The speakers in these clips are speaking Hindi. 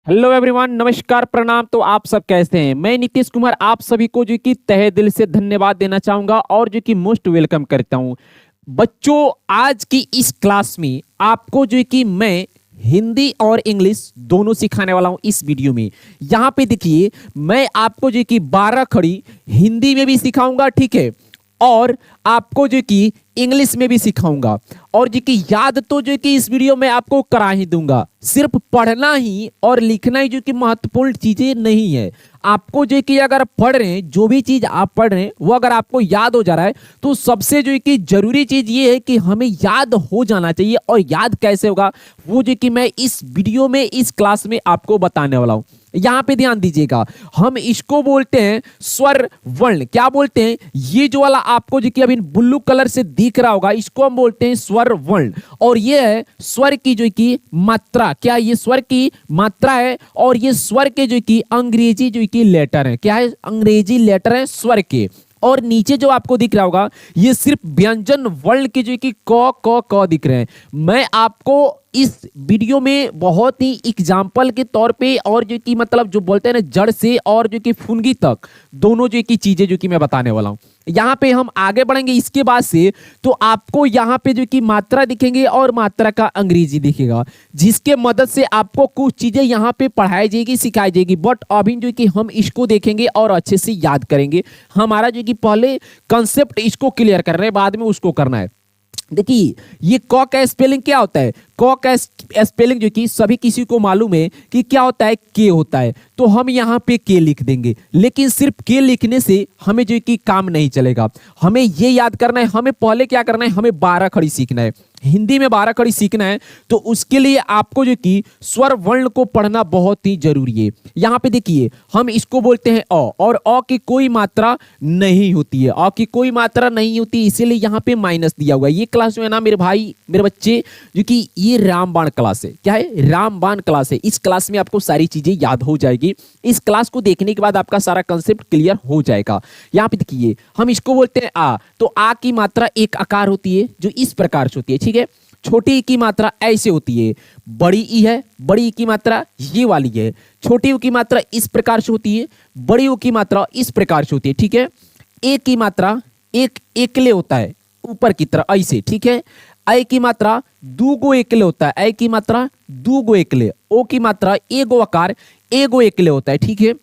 हेलो एवरीवन, नमस्कार, प्रणाम। तो आप सब कैसे हैं? मैं नीतीश कुमार आप सभी को जो कि तहे दिल से धन्यवाद देना चाहूंगा और जो कि मोस्ट वेलकम करता हूं। बच्चों, आज की इस क्लास में आपको जो कि मैं हिंदी और इंग्लिश दोनों सिखाने वाला हूं इस वीडियो में। यहाँ पे देखिए, मैं आपको जो कि 12 खड़ी हिंदी में भी सिखाऊंगा, ठीक है, और आपको जो कि इंग्लिश में भी सिखाऊंगा। और जो कि याद तो जो कि इस वीडियो में आपको करा ही दूंगा। सिर्फ पढ़ना ही और लिखना ही जो कि महत्वपूर्ण चीजें नहीं है। आपको जो कि अगर पढ़ रहे हैं, जो भी चीज आप पढ़ रहे हैं वो अगर आपको याद हो जा रहा है, तो सबसे जो कि जरूरी चीज ये है कि हमें याद हो जाना चाहिए। और याद कैसे होगा वो जो कि मैं इस वीडियो में, इस क्लास में आपको बताने वाला हूं। यहां पे ध्यान दीजिएगा, हम इसको बोलते हैं स्वर वर्ण। क्या बोलते हैं? ये जो वाला आपको जो कि अभी ब्लू कलर से दिख रहा होगा, इसको हम बोलते हैं स्वर वर्ण। और ये है स्वर की जो कि मात्रा। क्या ये स्वर की मात्रा है? और ये स्वर के जो कि अंग्रेजी जो कि लेटर है। क्या है? अंग्रेजी लेटर है स्वर के। और नीचे जो आपको दिख रहा होगा, ये सिर्फ व्यंजन वर्ण के जो कि क क क दिख रहे हैं। मैं आपको इस वीडियो में बहुत ही एग्जाम्पल के तौर पे और जो कि मतलब जो बोलते हैं ना, जड़ से और जो कि फुनगी तक दोनों जो कि चीजें जो कि मैं बताने वाला हूं। यहाँ पे हम आगे बढ़ेंगे इसके बाद से, तो आपको यहाँ पे जो कि मात्रा दिखेंगे और मात्रा का अंग्रेजी दिखेगा, जिसके मदद से आपको कुछ चीजें यहाँ पे पढ़ाई जाएगी, सिखाई जाएगी। बट अभी जो कि हम इसको देखेंगे और अच्छे से याद करेंगे। हमारा जो कि पहले कंसेप्ट इसको क्लियर कर रहे हैं, बाद में उसको करना है। देखिए, ये क का स्पेलिंग क्या होता है? क का स्पेलिंग जो कि सभी किसी को मालूम है कि क्या होता है, के होता है। तो हम यहाँ पे के लिख देंगे, लेकिन सिर्फ के लिखने से हमें जो कि काम नहीं चलेगा। हमें ये याद करना है, हमें पहले क्या करना है, हमें 12 खड़ी सीखना है। हिंदी में 12 खड़ी सीखना है, तो उसके लिए आपको जो कि स्वर वर्ण को पढ़ना बहुत ही जरूरी है। यहाँ पे देखिए, हम इसको बोलते हैं अ, और अ की कोई मात्रा नहीं होती है। अ की कोई मात्रा नहीं होती, इसीलिए यहाँ पे माइनस दिया हुआ है। ये क्लास जो है ना मेरे भाई, मेरे बच्चे, जो कि ये रामबाण क्लास है। क्या है? रामबाण क्लास है। इस क्लास में आपको सारी चीजें याद हो जाएगी। इस क्लास को देखने के बाद आपका सारा कंसेप्ट क्लियर हो जाएगा। यहाँ पे देखिए, हम इसको बोलते हैं आ। तो आ की मात्रा एक आकार होती है जो इस प्रकार से होती है, ठीक है। छोटी ई की मात्रा ऐसे होती है। बड़ी ई है, बड़ी ई की मात्रा ये वाली है। छोटी ऊ की मात्रा इस प्रकार से होती है, बड़ी ऊ की मात्रा इस प्रकार से होती है, ठीक है। ए की मात्रा एक एकले होता है ऊपर की तरफ ऐसे, ठीक है। ऐ की मात्रा दू गो एकले होता है, ऐ की मात्रा दू गो एकले। ओ की मात्रा एगो आकार एगो एकले होता है, ठीक है।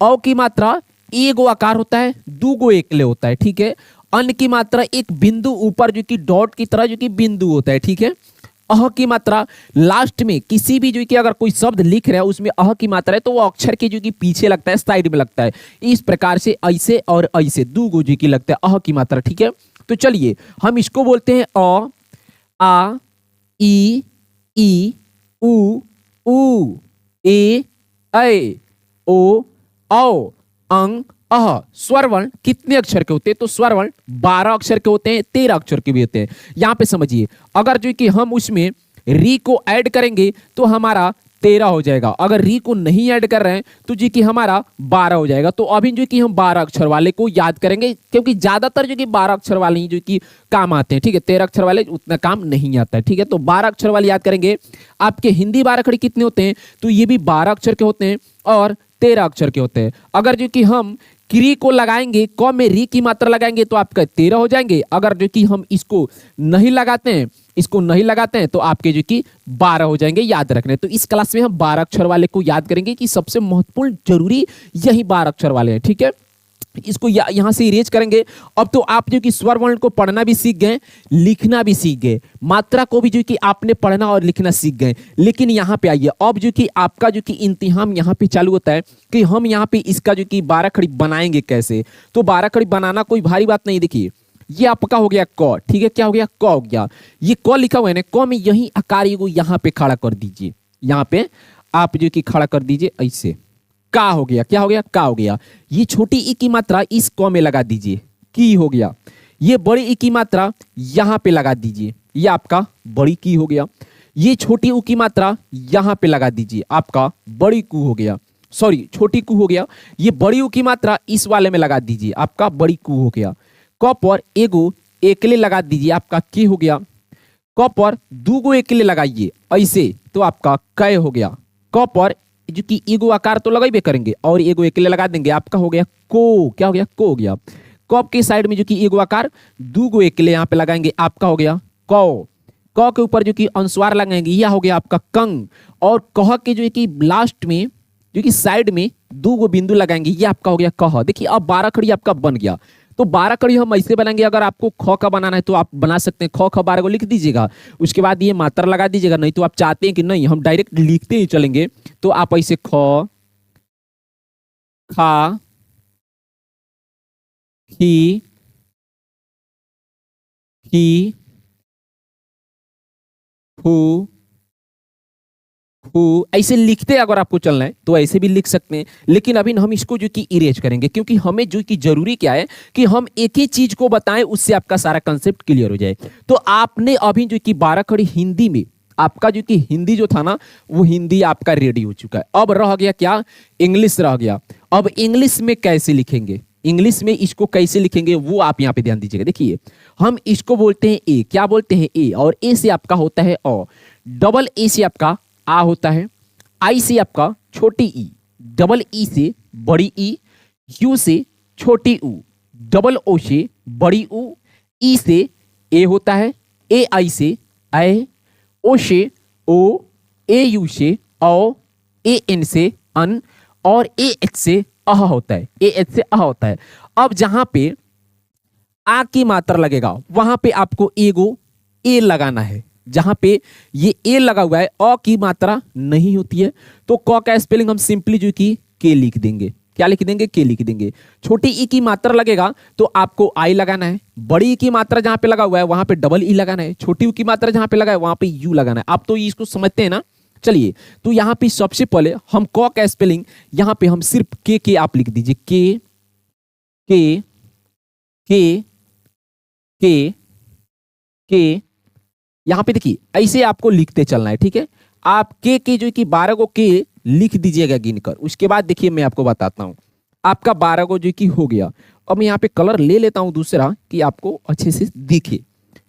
औ की मात्रा एगो आकार होता है, दू गो एकले होता है, ठीक है। अन की मात्रा एक बिंदु ऊपर जो कि डॉट की तरह जो कि बिंदु होता है, ठीक है। अह की मात्रा लास्ट में किसी भी जो कि अगर कोई शब्द लिख रहा है उसमें अह की मात्रा है, तो वो अक्षर के जो कि पीछे लगता है, साइड में लगता है। इस प्रकार से ऐसे और ऐसे दू गो जो कि लगता है अह की मात्रा, ठीक है। तो चलिए, हम इसको बोलते हैं अ, आ, ई, उ, ए, ऐ, ओ, औ, अंग, अह। स्वर वर्ण कितने अक्षर के होते हैं? तो स्वर वर्ण 12 अक्षर के होते हैं, 13 अक्षर के भी होते हैं। यहां पे समझिए, अगर जो कि हम उसमें री को ऐड करेंगे तो हमारा 13 हो जाएगा। अगर री को नहीं ऐड कर रहे हैं तो जी कि हमारा 12 हो जाएगा। तो अभी जो कि हम 12 अक्षर वाले को याद करेंगे, क्योंकि ज्यादातर जो कि 12 अक्षर वाले ही जो कि काम आते हैं, ठीक है। 13 अक्षर वाले उतना काम नहीं आता है, ठीक है। तो 12 अक्षर वाले याद करेंगे। आपके हिंदी 12 खड़ी कितने होते हैं? तो ये भी 12 अक्षर के होते हैं और 13 अक्षर के होते हैं। अगर जो कि हम क्री को लगाएंगे, क में री की मात्रा लगाएंगे तो आपका 13 हो जाएंगे। अगर जो कि हम इसको नहीं लगाते हैं, इसको नहीं लगाते हैं, तो आपके जो कि 12 हो जाएंगे। याद रखने, तो इस क्लास में हम 12 अक्षर वाले को याद करेंगे कि सबसे महत्वपूर्ण जरूरी यही 12 अक्षर वाले हैं, ठीक है। इसको यहां से इरेज करेंगे। अब तो आप जो कि स्वर वर्ण को पढ़ना भी सीख गए, लिखना भी सीख गए, मात्रा को भी जो कि आपने पढ़ना और लिखना सीख गए। लेकिन यहां पे आइए, अब जो कि आपका जो कि इम्तिहान यहां पे चालू होता है कि हम यहां पे इसका जो कि 12 खड़ी बनाएंगे कैसे। तो 12 खड़ी बनाना कोई भारी बात नहीं। देखिए, ये आपका हो गया क, ठीक है। क्या हो गया? क हो गया। ये क लिखा हुआ है ना, क में यही आकार को यहां पे खड़ा कर दीजिए। यहां पे आप जो कि खड़ा कर दीजिए ऐसे। का हो गया। क्या हो गया? का हो गया। ये छोटी ई की मात्रा इस क में लगा दीजिए, की हो गया। ये बड़ी ई की मात्रा यहां पे लगा दीजिए, ये आपका बड़ी की हो गया। ये छोटी ऊ की मात्रा यहां पे लगा दीजिए, आपका बड़ी कू हो गया। सॉरी, छोटी कू हो गया। ये बड़ी ऊ की मात्रा इस वाले में लगा दीजिए, आपका बड़ी कू हो गया। क पर एगो एकले लगा दीजिए, आपका के हो गया। क पर दू गो एकले लगाइए ऐसे, तो आपका कै हो गया। क पर जो कि एगो आकार तो लगाइबे करेंगे और एगो अकेले लगा देंगे, आपका हो गया को, क्या हो गया को हो गया। कॉप के साइड में जो कि एगो आकार दू गो अकेले यहाँ पे लगाएंगे, आपका हो गया कौ। क के ऊपर जो कि अनुस्वार लगाएंगे, यह हो गया आपका कंग। और कह के जो है कि लास्ट में जो कि साइड में दो गो बिंदु लगाएंगे, ये आपका हो गया कह। देखिए अब 12 खड़ी आपका बन गया। तो 12 कड़ी हम ऐसे बनाएंगे, अगर आपको ख का बनाना है तो आप बना सकते हैं, ख ख 12 को लिख दीजिएगा, उसके बाद ये मात्रा लगा दीजिएगा। नहीं तो आप चाहते हैं कि नहीं हम डायरेक्ट लिखते ही चलेंगे, तो आप ऐसे ख खा खी खी फू ऐसे लिखते अगर आपको चलना है तो ऐसे भी लिख सकते हैं। लेकिन अभी हम इसको जो कि इरेज करेंगे, क्योंकि हमें जो कि जरूरी क्या है कि हम एक ही चीज को बताएं, उससे आपका सारा कंसेप्ट क्लियर हो जाए। तो आपने अभी जो कि 12 खड़ी हिंदी में, आपका जो कि हिंदी जो था ना वो हिंदी आपका रेडी हो चुका है। अब रह गया क्या, इंग्लिश रह गया। अब इंग्लिश में कैसे लिखेंगे, इंग्लिश में इसको कैसे लिखेंगे वो आप यहाँ पे ध्यान दीजिएगा। देखिए हम इसको बोलते हैं ए, क्या बोलते हैं ए, और ए से आपका होता है अ, डबल ए से आपका आ होता है, आई से आपका छोटी ई, डबल ई से बड़ी ई, यू से छोटी ऊ, डबल ओ से बड़ी ऊ, ई से ए होता है, ए आई से ऐ, ओ से ओ, ए यू से औ, ए एन से अन, और ए एच से अह होता है, ए एच से अह होता है। अब जहां पे आ की मात्रा लगेगा वहां पे आपको एगो ए लगाना है। जहां पे ये ए लगा हुआ है अ की मात्रा नहीं होती है, तो क का स्पेलिंग हम सिंपली जो कि के लिख देंगे। क्या लिख देंगे, के लिख देंगे। छोटी ई की मात्रा लगेगा तो आपको आई लगाना है, बड़ी ई की मात्रा जहां पे लगा हुआ है वहां पे डबल ई लगाना है, छोटी यू की मात्रा जहां पे लगा है वहां पे यू लगाना है। आप तो इसको समझते हैं ना। चलिए तो यहां पे सबसे पहले हम क का स्पेलिंग यहां पे हम सिर्फ के आप लिख दीजिए, के के के के के। यहां पे देखिए ऐसे आपको लिखते चलना है, ठीक है। आप के जो कि 12 को के लिख दीजिएगा गिनकर। उसके बाद देखिए मैं आपको बताता हूं, आपका 12 को जो कि हो गया। अब मैं यहाँ पे कलर ले लेता हूं दूसरा कि आपको अच्छे से दिखे।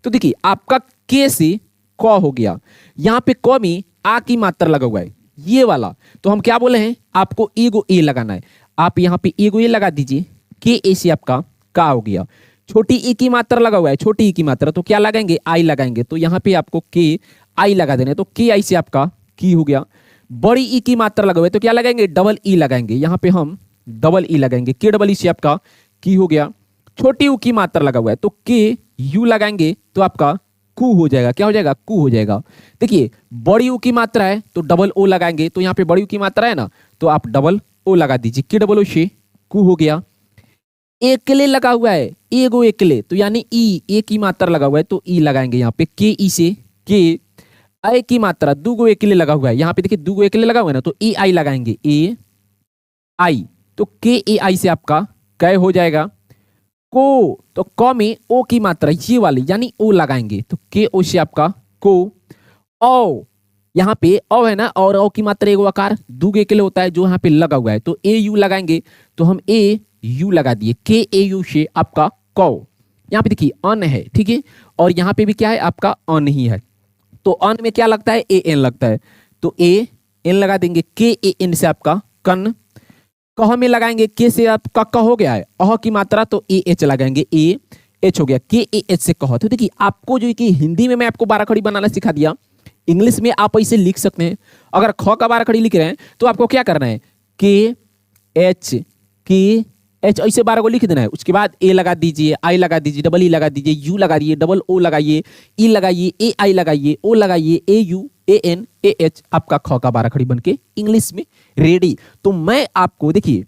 तो देखिए आपका के से क हो गया, यहाँ पे क में आ की मात्रा लगा हुआ है ये वाला, तो हम क्या बोले हैं, आपको एगो ए लगाना है। आप यहाँ पे एगो ए लगा दीजिए, के ए से आपका का हो गया। छोटी ई की मात्रा लगा हुआ है, छोटी ई की मात्रा, तो क्या लगाएंगे, आई लगाएंगे। तो यहाँ पे आपको के आई लगा देना है, तो के आई से आपका की हो गया। बड़ी ई की मात्रा लगा हुआ है तो क्या लगाएंगे, डबल ई लगाएंगे। यहाँ पे हम डबल ई लगाएंगे, के डबल ई से आपका की हो गया। छोटी यू की मात्रा लगा हुआ है तो के यू लगाएंगे तो आपका कू हो जाएगा। क्या हो जाएगा, कू हो जाएगा। देखिए बड़ी यू की मात्रा है तो डबल ओ लगाएंगे, तो यहाँ पे बड़ी यू की मात्रा है ना तो आप डबल ओ लगा दीजिए, के डबल ओ से कू हो गया। एकले लगा हुआ है, एगो एकले, तो यानी ई, ए की मात्रा लगा हुआ है तो ई लगाएंगे यहाँ पे, के ई से के। आई की मात्रा दूगो एकले लगा हुआ है, यहाँ पे देखिए दूगो एकले लगा हुआ है ना तो ए आई लगाएंगे, ए आई, तो के ए आई से आपका कै हो जाएगा। को, तो क में ओ की मात्रा ये वाली यानी ओ लगाएंगे, तो के ओ से आपका को। औ, यहाँ पे औ है ना, और औ की मात्रा एगो आकार दूगो एकले होता है जो यहाँ पे लगा हुआ है, तो ए यू लगाएंगे, तो हम ए यू लगा दिए, के ए यू से आपका कौ। यहाँ पे देखिए अन है, ठीक है, और यहाँ पे भी क्या है आपका अन ही है, तो अन में क्या लगता है, ए एन लगता है, तो ए एन लगा देंगे। के ए एन से आपका कन। कह में लगाएंगे, के से आपका क हो गया है, अह की मात्रा तो ए एच लगाएंगे, ए एच हो गया, के ए एच से कह। तो देखिए आपको जो कि हिंदी में मैं आपको 12 खड़ी बनाना सिखा दिया, इंग्लिश में आप ऐसे लिख सकते हैं। अगर ख का 12 खड़ी लिख रहे हैं तो आपको क्या करना है, के एच ऐसे 12 को लिख देना है। उसके बाद ए लगा दीजिए, आई लगा दीजिए, डबल ई लगा दीजिए, यू लगा दिए, डबल ओ लगाइए, ई लगाइए, ए आई लगाइए, ओ लगाइए, A U A N A H, आपका ख का 12 खड़ी बन के इंग्लिश में रेडी। तो मैं आपको देखिए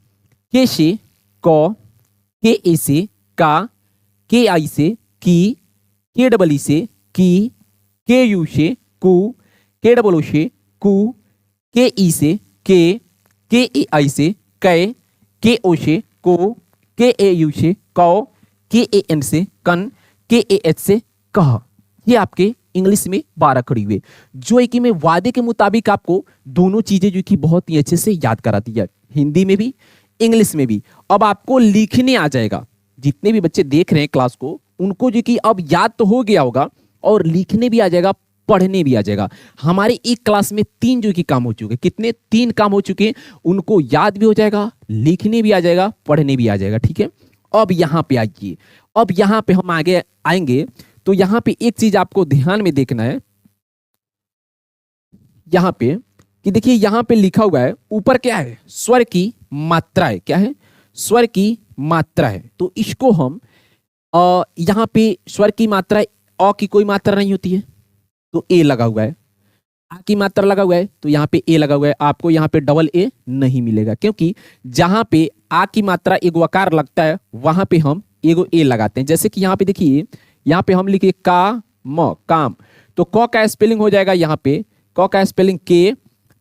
के से क, के ए से का, के आई से की, के डबल ई से की, के यू से कू, के डबल ओ से कू, के ई से के ए आई से कै, के ओ से को, के ए यू से कौ, के ए एन से कन, के ए एच से कह। ये आपके इंग्लिश में 12 खड़ी हुए, जो है कि मैं वादे के मुताबिक आपको दोनों चीजें जो कि बहुत ही अच्छे से याद करा दी है, हिंदी में भी इंग्लिश में भी। अब आपको लिखने आ जाएगा, जितने भी बच्चे देख रहे हैं क्लास को उनको जो कि अब याद तो हो गया होगा और लिखने भी आ जाएगा पढ़ने भी आ जाएगा। हमारे एक क्लास में 3 जो कि काम हो चुके, कितने 3 काम हो चुके, उनको याद भी हो जाएगा, लिखने भी आ जाएगा, पढ़ने भी आ जाएगा। ठीक है, अब यहाँ पे आइए, अब यहाँ पे हम आगे आएंगे तो यहाँ पे एक चीज आपको ध्यान में देखना है यहाँ पे कि देखिए यहाँ पे लिखा हुआ है ऊपर क्या है, स्वर की मात्रा है। क्या है, स्वर की मात्रा है। तो इसको हम यहाँ पे स्वर की मात्रा, अ की कोई मात्रा नहीं होती है तो ए लगा हुआ है, आ की मात्रा लगा हुआ है तो यहाँ पे ए लगा हुआ है। आपको यहाँ पे डबल ए नहीं मिलेगा, क्योंकि जहां पे आ की मात्रा एगो आकार लगता है वहां पे हम एगो ए लगाते हैं। जैसे कि यहाँ पे देखिए, यहाँ पे हम लिखे का म काम, तो क का स्पेलिंग हो जाएगा यहाँ पे, क का स्पेलिंग के,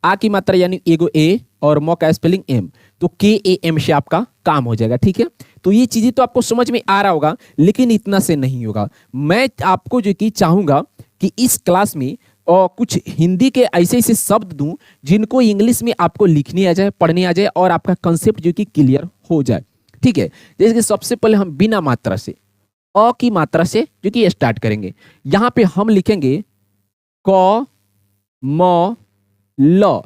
आ की मात्रा यानी एगो ए और म का स्पेलिंग एम, तो के ए एम से आपका काम हो जाएगा। ठीक है, तो ये चीजें तो आपको समझ में आ रहा होगा, लेकिन इतना से नहीं होगा। मैं आपको जो कि चाहूंगा कि इस क्लास में और कुछ हिंदी के ऐसे ऐसे शब्द दूं जिनको इंग्लिश में आपको लिखने आ जाए, पढ़ने आ जाए और आपका कंसेप्ट जो कि क्लियर हो जाए। ठीक है, जैसे कि सबसे पहले हम बिना मात्रा से, अ की मात्रा से जो कि स्टार्ट करेंगे। यहां पे हम लिखेंगे क म ल,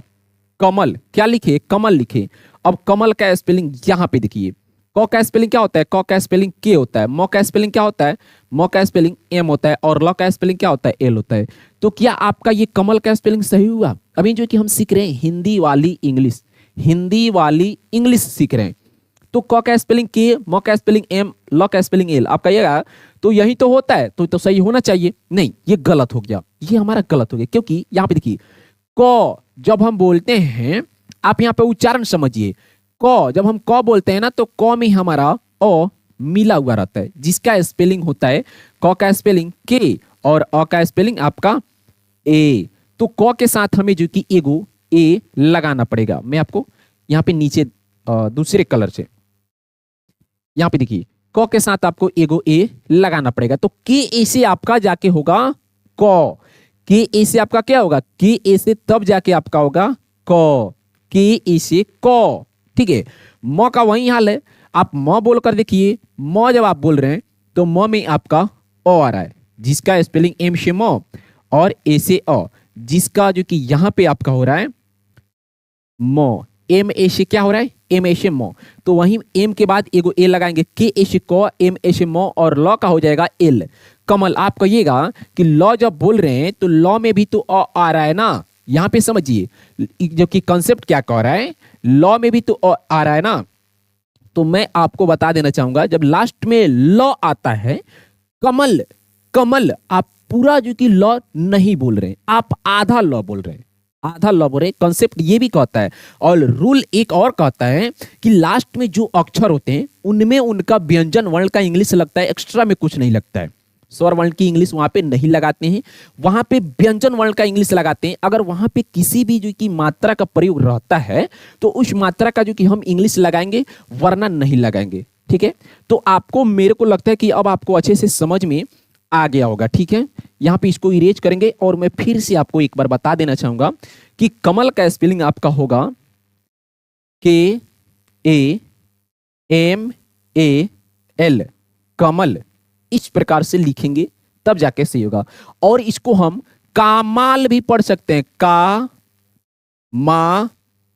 कमल। क्या लिखे, कमल लिखे। अब कमल का स्पेलिंग यहां पे देखिए, क का स्पेलिंग क्या होता है, क का स्पेलिंग के होता है, म का स्पेलिंग क्या होता है, म का स्पेलिंग एम होता है, और ल का स्पेलिंग क्या होता है, एल होता है। तो क्या आपका ये कमल का स्पेलिंग सही हुआ? अभी जो कि हम सीख रहे हैं हिंदी वाली इंग्लिश, हिंदी वाली इंग्लिश सीख रहे हैं। तो क का स्पेलिंग के, म का स्पेलिंग एम, ल का स्पेलिंग एल, आप कहिएगा तो यही तो होता है, तो सही होना चाहिए। नहीं, ये गलत हो गया, ये हमारा गलत हो गया, क्योंकि यहाँ पे देखिए क जब हम बोलते हैं, आप यहाँ पे उच्चारण समझिए, क जब हम क बोलते हैं ना तो क में हमारा अ मिला हुआ रहता है, जिसका स्पेलिंग होता है क का स्पेलिंग के और अ का स्पेलिंग आपका ए। तो क के साथ हमें जो कि एगो ए लगाना पड़ेगा। मैं आपको यहाँ पे नीचे दूसरे कलर से, यहाँ पे देखिए क के साथ आपको एगो ए लगाना पड़ेगा। तो के ए से आपका जाके होगा क, के ए से आपका क्या होगा, के ए से तब जाके आपका होगा क, के ए से क। ठीक है, म का वही हाल है, आप म बोल कर देखिए, म जब आप बोल रहे हैं तो म में आपका अ आ रहा है, जिसका स्पेलिंग एम से म और ए से अ, जिसका जो कि यहाँ पे आपका हो रहा है म, एम ए से क्या हो रहा है, एम ए से म। तो वहीं एम के बाद एगो ए लगाएंगे, के ए से क, एम ए से म, और ल का हो जाएगा एल, कमल। आप कहिएगा कि ल जब बोल रहे हैं तो ल में भी तो अ आ रहा है ना, यहाँ पे समझिए जो कि कंसेप्ट क्या कह रहा है, लॉ में भी तो आ रहा है ना। तो मैं आपको बता देना चाहूंगा, जब लास्ट में लॉ आता है, कमल, कमल, आप पूरा जो कि लॉ नहीं बोल रहे हैं, आप आधा लॉ बोल रहे हैं, आधा लॉ बोल रहे हैं। कंसेप्ट ये भी कहता है, और रूल एक और कहता है कि लास्ट में जो अक्षर होते हैं उनमें उनका व्यंजन वर्ण का इंग्लिश लगता है, एक्स्ट्रा में कुछ नहीं लगता है। स्वर वर्ण की इंग्लिश वहां पे नहीं लगाते हैं, वहां पे व्यंजन वर्ण का इंग्लिश लगाते हैं। अगर वहां पे किसी भी जो कि मात्रा का प्रयोग रहता है तो उस मात्रा का जो कि हम इंग्लिश लगाएंगे, वरना नहीं लगाएंगे। ठीक है, तो आपको, मेरे को लगता है कि अब आपको अच्छे से समझ में आ गया होगा। ठीक है, यहाँ पे इसको इरेज करेंगे और मैं फिर से आपको एक बार बता देना चाहूंगा कि कमल का स्पेलिंग आपका होगा के ए एम ए एल, कमल। इस प्रकार से लिखेंगे तब जाके सही होगा। और इसको हम कामाल भी पढ़ सकते हैं, का मा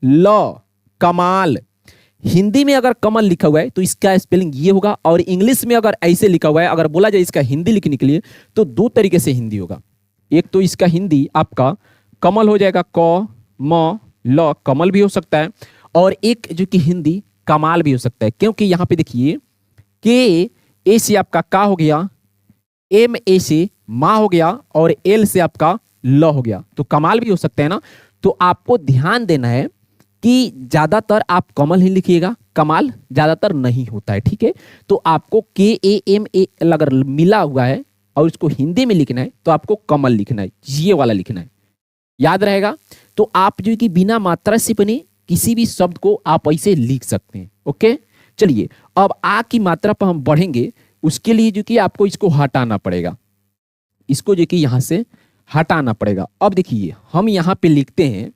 ल, कमाल। हिंदी में अगर कमल लिखा हुआ है तो इसका स्पेलिंग ये होगा, और इंग्लिश में अगर ऐसे लिखा हुआ है, अगर बोला जाए इसका हिंदी लिखने के लिए, तो दो तरीके से हिंदी होगा। एक तो इसका हिंदी आपका कमल हो जाएगा, क म ल, कमल भी हो सकता है, और एक जो कि हिंदी कमाल भी हो सकता है। क्योंकि यहां पे देखिए के ए से आपका का हो गया, एम ए से माँ हो गया, और एल से आपका ल हो गया, तो कमाल भी हो सकते हैं ना। तो आपको ध्यान देना है कि ज्यादातर आप कमल ही लिखिएगा, कमाल ज्यादातर नहीं होता है। ठीक है, तो आपको के ए एम ए अगर मिला हुआ है और इसको हिंदी में लिखना है तो आपको कमल लिखना है, ये वाला लिखना है, याद रहेगा। तो आप जो कि बिना मात्रा से बने किसी भी शब्द को आप ऐसे लिख सकते हैं। ओके, चलिए अब आ की मात्रा पर हम बढ़ेंगे। उसके लिए जो कि आपको इसको हटाना पड़ेगा, इसको जो कि यहां से हटाना पड़ेगा। अब देखिए हम यहां पे लिखते हैं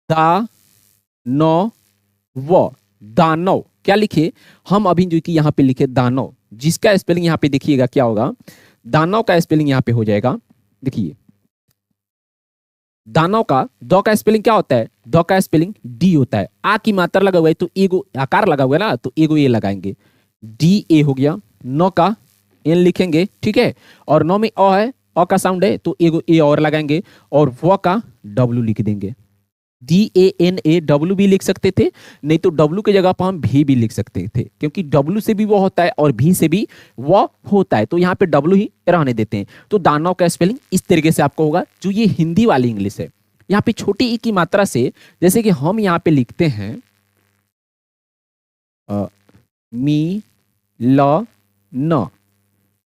दा नो व, दानव। क्या लिखे हम अभी जो कि यहां पे लिखे दानव, जिसका स्पेलिंग यहां पे देखिएगा क्या होगा, दानव का स्पेलिंग यहां पे हो जाएगा देखिए दानव का द का स्पेलिंग क्या होता है, द का स्पेलिंग डी होता है। आ की मात्रा लगा हुआ है तो एगो आकार लगा हुआ है ना, तो एगो ए लगाएंगे, डी ए हो गया। नौ का एन लिखेंगे, ठीक है, और नौ में अ है, अ का साउंड है तो एगो ए और लगाएंगे, और व का डब्ल्यू लिख देंगे। D A N A W भी लिख सकते थे, नहीं तो डब्ल्यू की जगह पर हम भी लिख सकते थे, क्योंकि डब्ल्यू से भी वो होता है और भी से भी वो होता है, तो यहाँ पे डब्ल्यू ही रहने देते हैं। तो दानव का स्पेलिंग इस तरीके से आपको होगा, जो ये हिंदी वाली इंग्लिश है। यहाँ पे छोटी ई की मात्रा से, जैसे कि हम यहाँ पे लिखते हैं मी ल न,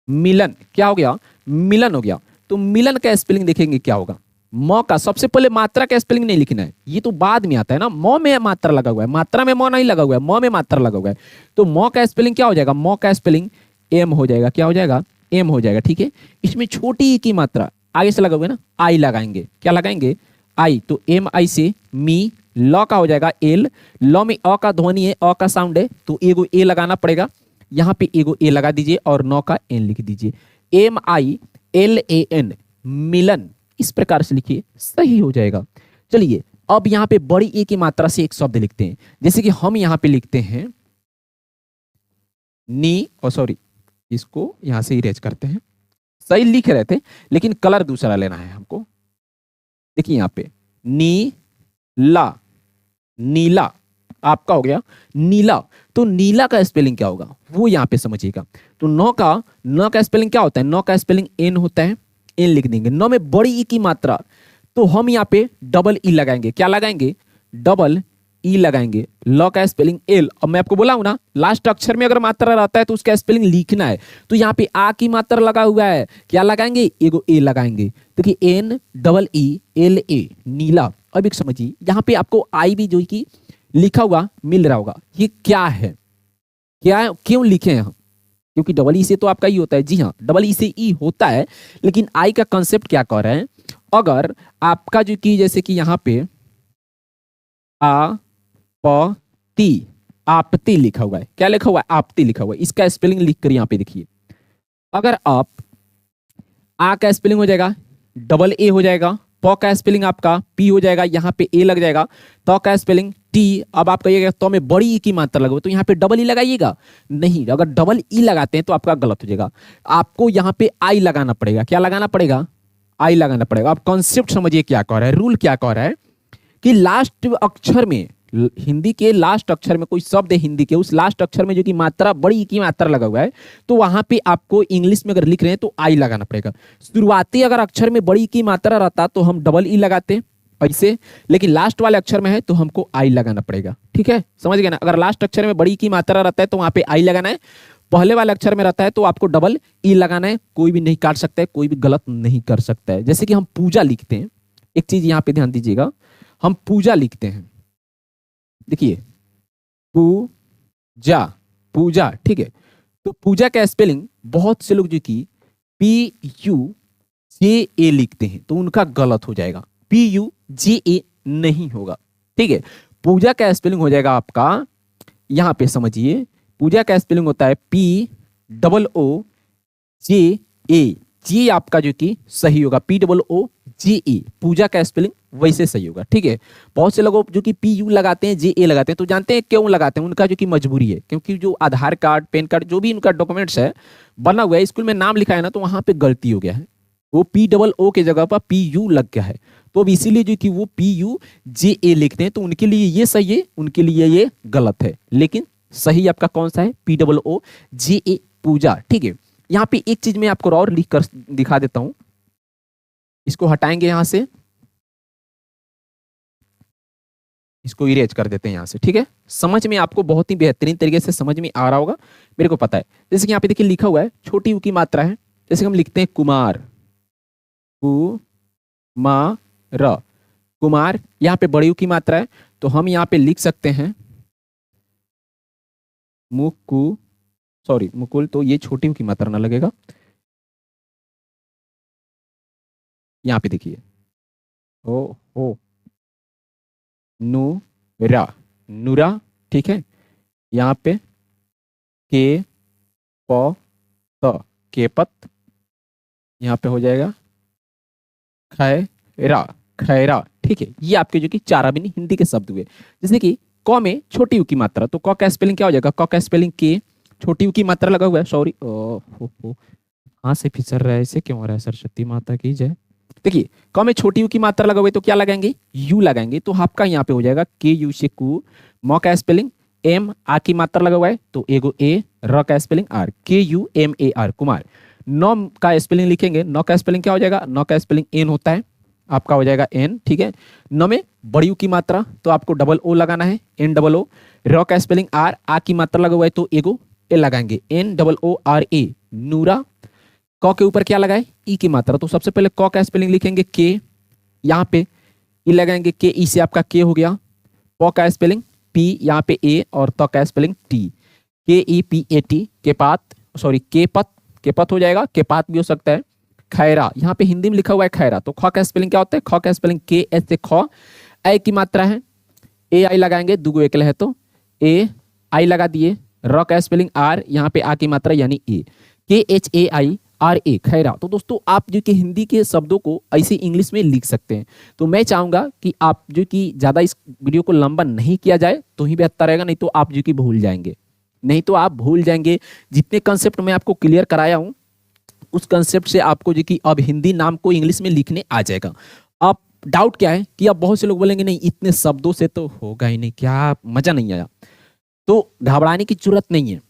मिलन, क्या हो गया, मिलन हो गया। तो मिलन का स्पेलिंग देखेंगे क्या होगा, म का सबसे पहले मात्रा का स्पेलिंग नहीं लिखना है, ये तो बाद में आता है ना, म में मात्रा लगा हुआ है, मात्रा में म नहीं लगा हुआ है, म में मात्रा लगा हुआ है। तो म का स्पेलिंग क्या हो जाएगा, म का स्पेलिंग एम हो जाएगा, क्या हो जाएगा, एम हो जाएगा, ठीक है। इसमें छोटी ई की मात्रा आगे से लगा हुआ है ना, आई लगाएंगे, क्या लगाएंगे, आई, तो एम आई से मी, ल का हो जाएगा एल, ल में अ का ध्वनि है, अ का साउंड है, तो एगो ए लगाना पड़ेगा, यहाँ पे एगो ए लगा दीजिए और नौ का एन लिख दीजिए, M I L A N, Milan, इस प्रकार से लिखिए, सही हो जाएगा। चलिए अब यहाँ पे बड़ी ए की मात्रा से एक शब्द लिखते हैं, जैसे कि हम यहाँ पे लिखते हैं नी, और सॉरी इसको यहाँ से इरेज करते हैं, सही लिख रहे थे लेकिन कलर दूसरा लेना है हमको। देखिए यहाँ पे नी ला, नीला आपका हो गया नीला, तो नीला का स्पेलिंग क्या होगा वो यहाँ पे समझिएगा। तो नौ का स्पेलिंग क्या होता है, नौ का स्पेलिंग एन होता है, एन लिख देंगे। नौ में बड़ी ई की मात्रा, तो हम यहाँ पे डबल ई लगाएंगे, क्या लगाएंगे, डबल ई लगाएंगे। ल का स्पेलिंग एल, अब मैं आपको बोला हूं ना, लास्ट अक्षर में अगर मात्रा रहता है तो उसका स्पेलिंग लिखना है, तो यहाँ पे आ की मात्रा लगा हुआ है, क्या लगाएंगे, एगो ए लगाएंगे, देखिए N double E L A, नीला। अब एक समझिए यहाँ पे आपको आई भी जो कि लिखा हुआ मिल रहा होगा, ये क्या है, क्या क्यों लिखे हैं हम, क्योंकि डबल ई से तो आपका ई होता है, जी हाँ डबल ई से ई होता है, लेकिन आई का कंसेप्ट क्या कह रहे हैं, अगर आपका जो कि जैसे कि यहाँ पे आ प ती, आपती लिखा हुआ है, क्या लिखा हुआ है, आपती लिखा हुआ है, इसका स्पेलिंग लिख कर यहाँ पे देखिए, अगर आप आ का स्पेलिंग हो जाएगा डबल ए हो जाएगा, प का स्पेलिंग आपका पी हो जाएगा, यहाँ पे ए लग जाएगा, तो का स्पेलिंग टी। अब आप कहिएगा तो में बड़ी ई की मात्रा लगो, तो यहाँ पे डबल ई लगाइएगा, नहीं, अगर डबल ई लगाते हैं तो आपका गलत हो जाएगा, आपको यहाँ पे आई लगाना पड़ेगा, क्या लगाना पड़ेगा, आई लगाना पड़ेगा। आप कॉन्सेप्ट समझिए क्या कह रहा है, रूल क्या कह रहा है कि लास्ट अक्षर में, हिंदी के लास्ट अक्षर में कोई शब्द है हिंदी के, उस लास्ट अक्षर में जो कि मात्रा बड़ी ई की मात्रा लगा हुआ है, तो वहां पे आपको इंग्लिश में अगर लिख रहे हैं तो आई लगाना पड़ेगा। शुरुआती अगर अक्षर में बड़ी ई की मात्रा रहता तो हम डबल ई लगाते ऐसे, लेकिन लास्ट वाले अक्षर में है तो हमको आई लगाना पड़ेगा, ठीक है, समझ गए ना। अगर लास्ट अक्षर में बड़ी की मात्रा रहता है तो वहां पे आई लगाना है, पहले वाले अक्षर में रहता है तो आपको डबल ई लगाना है, कोई भी नहीं काट सकता है, कोई भी गलत नहीं कर सकता है। जैसे कि हम पूजा लिखते हैं, एक चीज यहाँ पे ध्यान दीजिएगा, हम पूजा लिखते हैं, देखिए पूजा, पूजा, ठीक है, तो पूजा का स्पेलिंग बहुत से लोग जो कि पी यू जे ए लिखते हैं तो उनका गलत हो जाएगा, पी यू जे ए नहीं होगा, ठीक है। पूजा का स्पेलिंग हो जाएगा आपका, यहां पे समझिए, पूजा का स्पेलिंग होता है पी डबल ओ जे ए, जे आपका जो कि सही होगा, पी डबल ओ जे ए, पूजा का स्पेलिंग वैसे सही होगा, ठीक है। बहुत से लोग जो कि पी यू लगाते हैं, जे ए लगाते हैं, तो जानते हैं क्यों लगाते हैं, उनका जो कि मजबूरी है, क्योंकि जो आधार कार्ड पैन कार्ड जो भी उनका डॉक्यूमेंट्स है बना हुआ है, स्कूल में नाम लिखा है ना, तो वहां पे गलती हो गया है, वो पी डबल ओ के जगह पर पी यू लग गया है, तो अब इसीलिए जो कि वो पी यू जे ए लिखते हैं, तो उनके लिए ये सही है, उनके लिए ये गलत है, लेकिन सही आपका कौन सा है, पी डबल ओ जे ए, पूजा, ठीक है। यहाँ पे एक चीज मैं आपको और लिख कर दिखा देता हूं, इसको हटाएंगे यहां से, इसको इरेज कर देते हैं यहां से, ठीक है। समझ में आपको बहुत ही बेहतरीन तरीके से समझ में आ रहा होगा, मेरे को पता है। जैसे कि यहाँ पे देखिए लिखा हुआ है, छोटी यू की मात्रा है, जैसे हम लिखते हैं कुमार, कुमार, कुमार, यहाँ पे बड़ी यू की मात्रा है, तो हम यहाँ पे लिख सकते हैं मुकु, सॉरी मुकुल, तो ये छोटी यू की मात्रा ना लगेगा, यहाँ पे देखिए ओ नूरा, नूरा, ठीक है। यहाँ पे के प त, केपत, यहाँ पे हो जाएगा खैरा, खैरा, ठीक है। ये आपके जो कि चार अभिन्न हिंदी के शब्द हुए। जैसे कि क में छोटी यू की मात्रा, तो क का स्पेलिंग क्या हो जाएगा? क का स्पेलिंग के, छोटी यू की मात्रा लगा हुआ है, सॉरी, हाथ से फिसल रहा है, ऐसे क्यों हो रहा है? सरस्वती माता की जय। देखिए, क में छोटी यू की मात्रा लगा हुआ है तो क्या लगाएंगे? यू लगाएंगे, तो आपका यहाँ पे हो जाएगा के यू से कु। म का स्पेलिंग एम, आ की मात्रा लगा हुआ है तो एगो ए, र का spelling R, K U M A R, Kumar. नौ का स्पेलिंग लिखेंगे, नौ का स्पेलिंग क्या हो जाएगा? नौ का स्पेलिंग एन होता है, आपका हो जाएगा एन, ठीक है। नौ में बड़ी यू की मात्रा तो आपको डबल ओ लगाना है, एन डबल ओ। र का स्पेलिंग आर, आ की मात्रा लगा हुआ है तो एगो ए लगाएंगे, N double O R A, नूरा। क के ऊपर क्या लगाए? ई की मात्रा, तो सबसे पहले क का स्पेलिंग लिखेंगे के, यहाँ पे ई लगाएंगे, के ई से आपका के हो गया। प का स्पेलिंग पी, यहाँ पे ए, और त का spelling T, K E P A T, केपात, सॉरी केपत, केपत हो जाएगा, केपात भी हो सकता है। खैरा, यहाँ पे हिंदी में लिखा हुआ है खैरा, तो ख का स्पेलिंग क्या होता है? ख का स्पेलिंग के एस से ख, ए की मात्रा है, ए आई लगाएंगे, दुगो एकल है तो ए आई लगा दिए। र का स्पेलिंग आर, यहाँ पे आ की मात्रा यानी ए, के H A I R A, Khaira. तो दोस्तों आप जो कि हिंदी के शब्दों को ऐसे इंग्लिश में लिख सकते हैं। तो मैं चाहूंगा कि आप जो कि ज़्यादा इस वीडियो को लंबा नहीं किया जाए तो ही बेहतर रहेगा, नहीं तो आप जो कि भूल जाएंगे, नहीं तो आप भूल जाएंगे। जितने कंसेप्ट मैं आपको क्लियर कराया हूँ उस कंसेप्ट से आपको जो कि अब हिंदी नाम को इंग्लिश में लिखने आ जाएगा। अब डाउट क्या है कि अब बहुत से लोग बोलेंगे नहीं इतने शब्दों से तो होगा ही नहीं, क्या मजा नहीं आया। तो घबराने की जरूरत नहीं है,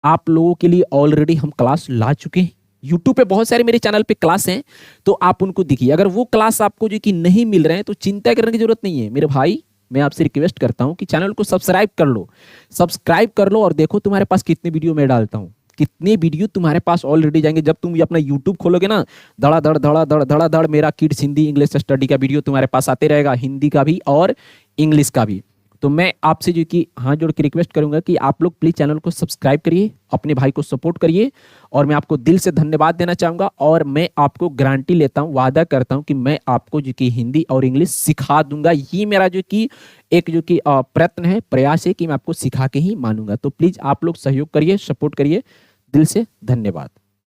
आप लोगों के लिए ऑलरेडी हम क्लास ला चुके हैं। यूट्यूब पे बहुत सारे मेरे चैनल पे क्लास हैं, तो आप उनको देखिए। अगर वो क्लास आपको जो कि नहीं मिल रहे हैं तो चिंता करने की जरूरत नहीं है मेरे भाई। मैं आपसे रिक्वेस्ट करता हूं कि चैनल को सब्सक्राइब कर लो, सब्सक्राइब कर लो, और देखो तुम्हारे पास कितने वीडियो मैं डालता हूं, कितने वीडियो तुम्हारे पास ऑलरेडी जाएंगे। जब तुम अपना यूट्यूब खोलोगे ना, धड़ाधड़ धड़ाधड़ धड़ाधड़ मेरा किड्स हिंदी इंग्लिश स्टडी का वीडियो तुम्हारे पास आते रहेगा, हिंदी का भी और इंग्लिश का भी। तो मैं आपसे जो कि हाथ जोड़ के रिक्वेस्ट करूंगा कि आप लोग प्लीज चैनल को सब्सक्राइब करिए, अपने भाई को सपोर्ट करिए, और मैं आपको दिल से धन्यवाद देना चाहूंगा। और मैं आपको गारंटी लेता हूं, वादा करता हूं कि मैं आपको जो कि हिंदी और इंग्लिश सिखा दूंगा। ये मेरा जो कि एक जो कि प्रयत्न है, प्रयास है कि मैं आपको सिखा के ही मानूंगा। तो प्लीज आप लोग सहयोग करिए, सपोर्ट करिए। दिल से धन्यवाद।